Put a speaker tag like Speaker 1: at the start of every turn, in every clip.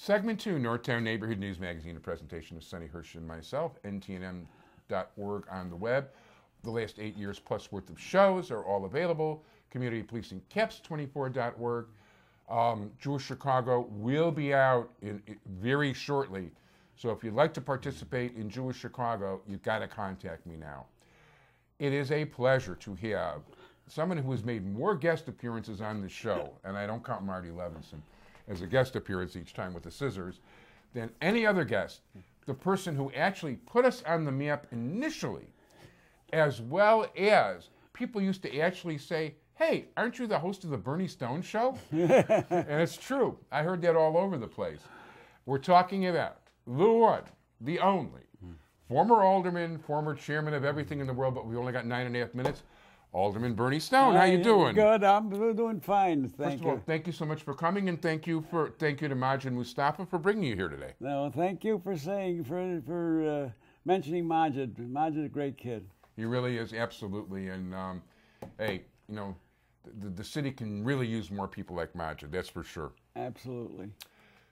Speaker 1: Segment 2, Northtown Neighborhood News Magazine, a presentation of Sonny Hirsch and myself, ntnm.org on the web. The last 8 years plus worth of shows are all available. Community Policing KEPS24.org. Jewish Chicago will be out very shortly. So if you'd like to participate in Jewish Chicago, you've got to contact me now. It is a pleasure to have someone who has made more guest appearances on the show, and I don't count Marty Levinson as a guest appearance each time with the scissors, than any other guest. The person who actually put us on the map initially, as well as people used to actually say, hey, aren't you the host of the Berny Stone show? And it's true. I heard that all over the place. We're talking about the one, the only, former alderman, former chairman of everything in the world, but we only got 9.5 minutes. Alderman Berny Stone, how you doing?
Speaker 2: Good, I'm doing fine, thank you.
Speaker 1: First of all, thank you so much for coming, and thank you to Maj and Mustafa for bringing you here today.
Speaker 2: No, thank you for mentioning Majid. Majid's a great kid.
Speaker 1: He really is, absolutely, and hey, you know, the city can really use more people like Majid, that's for sure.
Speaker 2: Absolutely.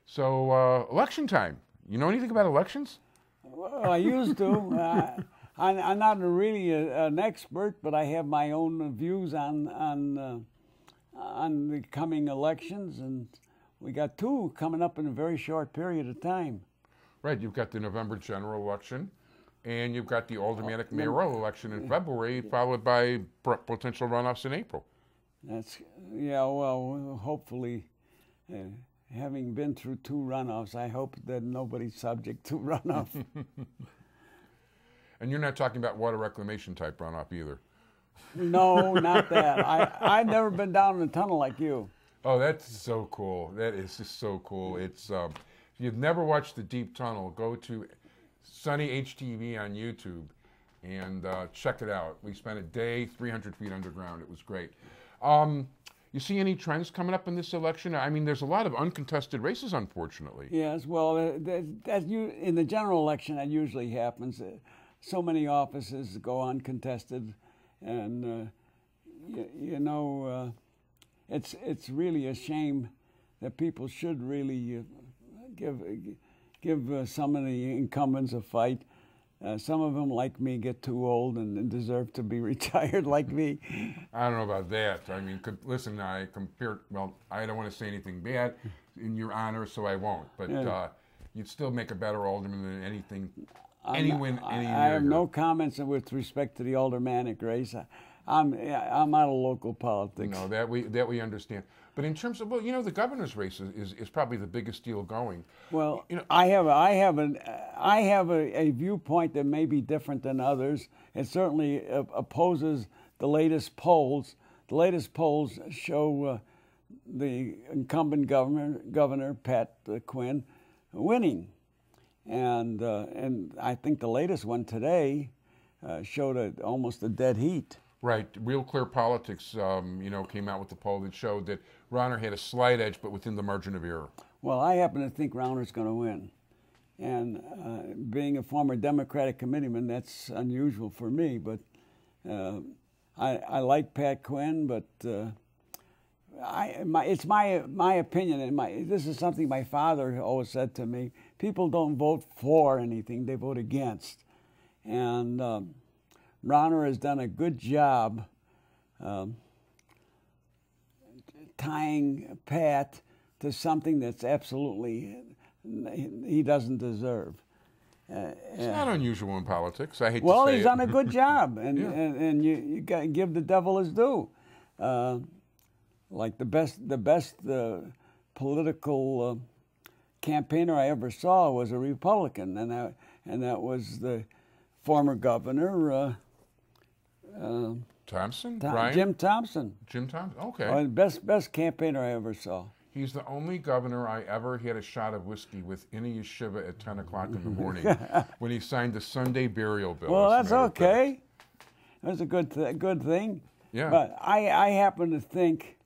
Speaker 1: So, election time. You know anything about elections?
Speaker 2: Well, I used to. I'm not really an expert, but I have my own views on the coming elections, and we got two coming up in a very short period of time.
Speaker 1: Right, you've got the November general election, and you've got the aldermanic mayoral election in February, followed by potential runoffs in April.
Speaker 2: Yeah, well, hopefully, having been through two runoffs, I hope that nobody's subject to runoff.
Speaker 1: And you're not talking about water reclamation type runoff either.
Speaker 2: No, not that. I've never been down in a tunnel like you.
Speaker 1: Oh, that's so cool. That is just so cool. It's if you've never watched the Deep Tunnel, go to Sunny HTV on YouTube and check it out. We spent a day 300 feet underground. It was great. You see any trends coming up in this election? I mean, there's a lot of uncontested races, unfortunately.
Speaker 2: Yes, well, in the general election, that usually happens. So many offices go uncontested, and it's really a shame that people should really give some of the incumbents a fight. Some of them, like me, get too old and deserve to be retired like me.
Speaker 1: I don't know about that. I mean, listen, well, I don't want to say anything bad in your honor, so I won't. But you'd still make a better alderman than anything.
Speaker 2: I have no comments with respect to the aldermanic race. I'm out of local politics.
Speaker 1: No, that we understand. But in terms of, well, you know, the governor's race is probably the biggest deal going.
Speaker 2: Well,
Speaker 1: you know,
Speaker 2: I have a viewpoint that may be different than others. It certainly opposes the latest polls. The latest polls show the incumbent governor Pat Quinn winning. And I think the latest one today showed almost a dead heat.
Speaker 1: Right. Real Clear Politics, came out with the poll that showed that Rauner had a slight edge, but within the margin of error.
Speaker 2: Well, I happen to think Rauner's going to win. And being a former Democratic committeeman, that's unusual for me. But I like Pat Quinn, but it's my opinion, and this is something my father always said to me. People don't vote for anything, they vote against. And Rauner has done a good job tying Pat to something that's absolutely he doesn't deserve.
Speaker 1: It's not unusual in politics. I hate to say it.
Speaker 2: Well, he's done a good job, and you got to give the devil his due. Like the best political campaigner I ever saw was a Republican, and that was the former governor
Speaker 1: Thompson,
Speaker 2: Jim Thompson.
Speaker 1: Jim Thompson, okay.
Speaker 2: Well, best campaigner I ever saw.
Speaker 1: He's the only governor I ever had a shot of whiskey with in a yeshiva at 10 o'clock in the morning when he signed the Sunday burial bill.
Speaker 2: Well, that's okay. That's a good thing.
Speaker 1: Yeah.
Speaker 2: But I happen to think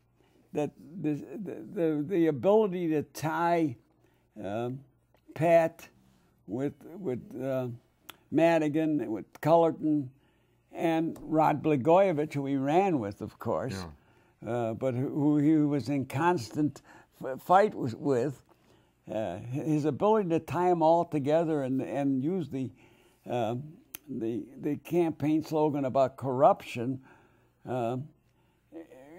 Speaker 2: that the ability to tie Pat with Madigan, with Cullerton, and Rod Blagojevich, who he ran with, of course, but who he was in constant fight with, his ability to tie them all together and use the campaign slogan about corruption.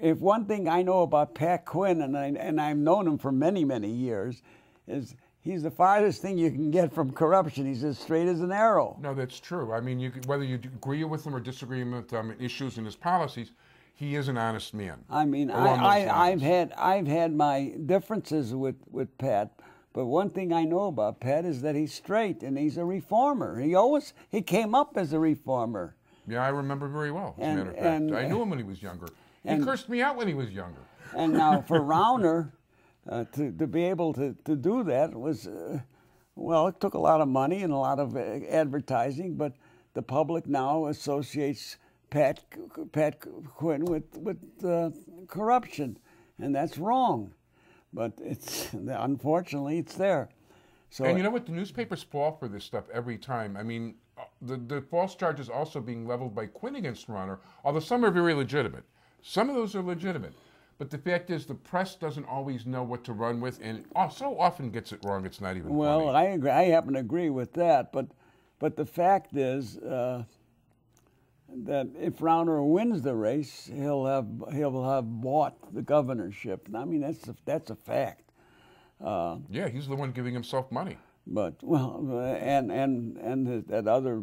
Speaker 2: If one thing I know about Pat Quinn, and I've known him for many, many years, is he's the farthest thing you can get from corruption. He's as straight as an arrow.
Speaker 1: No, that's true. I mean, whether you agree with him or disagree with issues in his policies, he is an honest man.
Speaker 2: I mean, I've had my differences with Pat, but one thing I know about Pat is that he's straight and he's a reformer. He came up as a reformer.
Speaker 1: Yeah, I remember very well, as a matter of fact. I knew him when he was younger. He cursed me out when he was younger.
Speaker 2: And now for Rauner to be able to do that was, well, it took a lot of money and a lot of advertising, but the public now associates Pat Quinn with corruption, and that's wrong. But unfortunately it's there. So,
Speaker 1: and you know what? The newspapers fall for this stuff every time. I mean, the false charges also being leveled by Quinn against Rauner, although some are very legitimate. Some of those are legitimate. But the fact is, the press doesn't always know what to run with, and so often gets it wrong. It's not even
Speaker 2: well,
Speaker 1: funny.
Speaker 2: I agree. I happen to agree with that. But the fact is that if Rauner wins the race, he'll have bought the governorship. I mean, that's a fact.
Speaker 1: Yeah, he's the one giving himself money.
Speaker 2: But and that other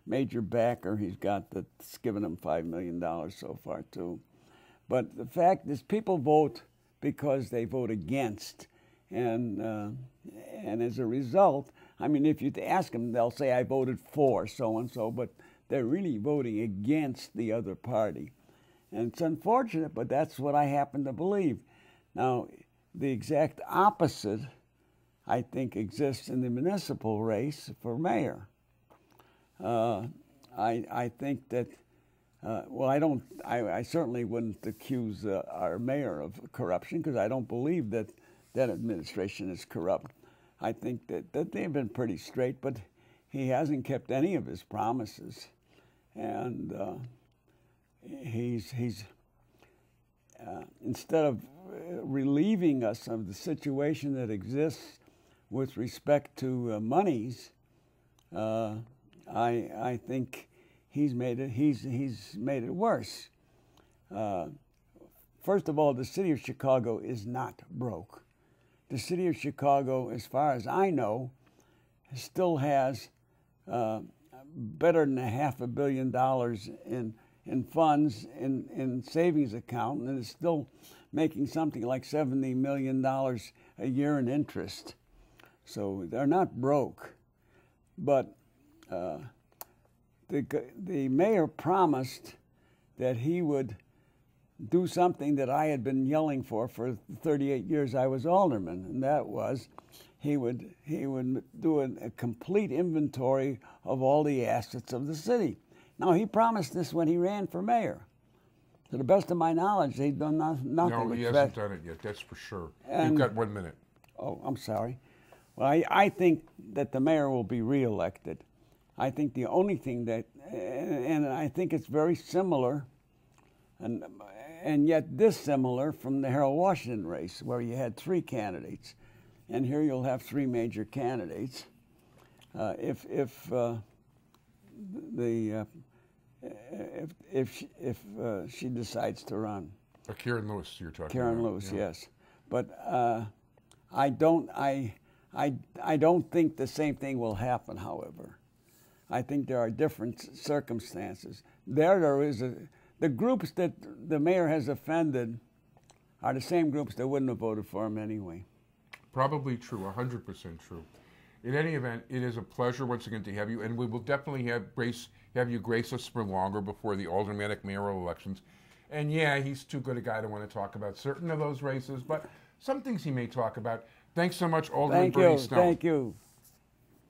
Speaker 2: major backer he's got that's given him $5 million so far too. But the fact is, people vote because they vote against, and as a result, I mean, if you ask them, they'll say I voted for so and so, but they're really voting against the other party, and it's unfortunate, but that's what I happen to believe. Now, the exact opposite, I think, exists in the municipal race for mayor. I think that. Well, I certainly wouldn't accuse our mayor of corruption because I don't believe that administration is corrupt. I think that they've been pretty straight, but he hasn't kept any of his promises, and he's instead of relieving us of the situation that exists with respect to monies, I think. He's made it worse. First of all, the city of Chicago is not broke. The city of Chicago, as far as I know, still has better than $500 million in funds in savings account, and is still making something like $70 million a year in interest. So they're not broke, but. The mayor promised that he would do something that I had been yelling for 38 years I was alderman, and that was he would do a complete inventory of all the assets of the city. Now, he promised this when he ran for mayor. To the best of my knowledge, he's done nothing.
Speaker 1: No, he hasn't done it yet, that's for sure. You've got 1 minute.
Speaker 2: Oh, I'm sorry. Well, I think that the mayor will be reelected. I think the only thing that, and I think it's very similar, and yet dissimilar from the Harold Washington race, where you had 3 candidates, and here you'll have 3 major candidates. If she decides to run,
Speaker 1: Karen Lewis, you're talking
Speaker 2: Karen
Speaker 1: about.
Speaker 2: Lewis,
Speaker 1: yeah.
Speaker 2: yes, but I don't think the same thing will happen. However, I think there are different circumstances. There is the groups that the mayor has offended are the same groups that wouldn't have voted for him anyway.
Speaker 1: Probably true, 100% true. In any event, it is a pleasure once again to have you, and we will definitely have you grace us for longer before the aldermanic mayoral elections. And yeah, he's too good a guy to want to talk about certain of those races, but some things he may talk about. Thanks so much, Alderman Berny Stone.
Speaker 2: Thank you.